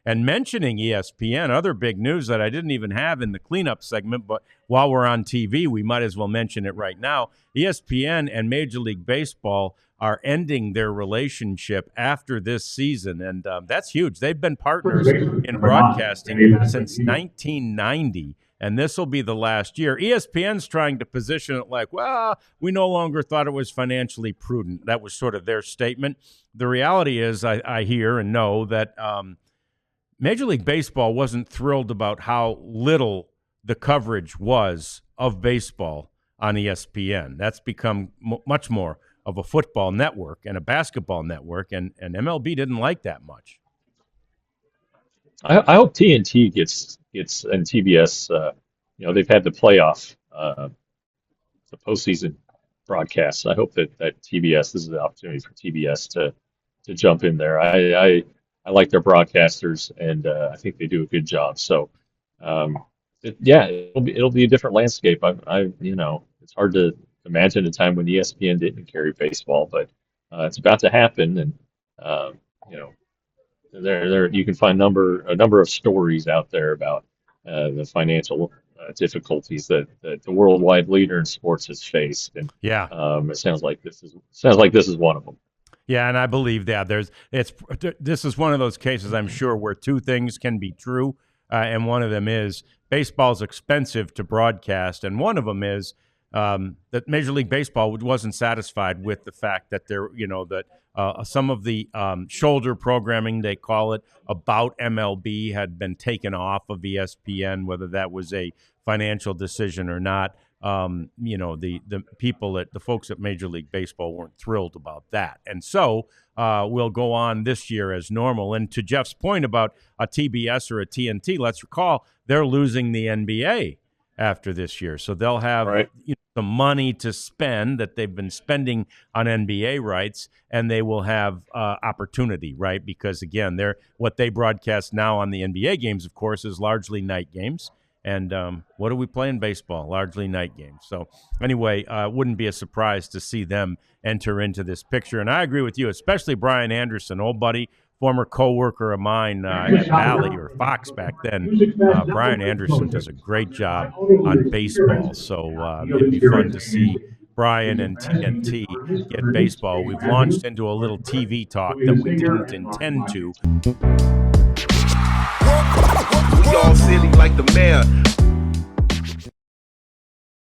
And mentioning ESPN, other big news that I didn't even have in the cleanup segment, but while we're on TV, we might as well mention it right now. ESPN and Major League Baseball are ending their relationship after this season, and that's huge. They've been partners in broadcasting since 1990, and this will be the last year. ESPN's trying to position it like, well, we no longer thought it was financially prudent. That was sort of their statement. The reality is, I hear and know that Major League Baseball wasn't thrilled about how little the coverage was of baseball on ESPN. That's become much more of a football network and a basketball network, and MLB didn't like that much. I hope TNT gets and TBS. They've had the playoff, the postseason broadcasts. I hope that TBS, this is the opportunity for TBS to jump in there. I like their broadcasters, and I think they do a good job. So, it'll be a different landscape. It's hard to imagine a time when ESPN didn't carry baseball, but it's about to happen, and there you can find a number of stories out there about the financial difficulties that the worldwide leader in sports has faced, and it sounds like this is one of them. Yeah, and I believe that this is one of those cases, I'm sure, where two things can be true, and one of them is baseball's expensive to broadcast, and one of them is that Major League Baseball wasn't satisfied with the fact that some of the shoulder programming, they call it, about MLB had been taken off of ESPN, whether that was a financial decision or not. The folks at Major League Baseball weren't thrilled about that. And so we'll go on this year as normal. And to Jeff's point about a TBS or a TNT, let's recall they're losing the NBA after this year. So they'll have the money to spend that they've been spending on NBA rights, and they will have opportunity, right? Because, again, what they broadcast now on the NBA games, of course, is largely night games. And what do we play in baseball? Largely night games. So anyway, wouldn't be a surprise to see them enter into this picture. And I agree with you, especially Brian Anderson, old buddy, former co-worker of mine at Valley or Fox back then. Brian Anderson does a great job on baseball. So it'd be fun to see Brian and TNT get baseball. We've launched into a little TV talk that we didn't intend to. We all silly like the mayor.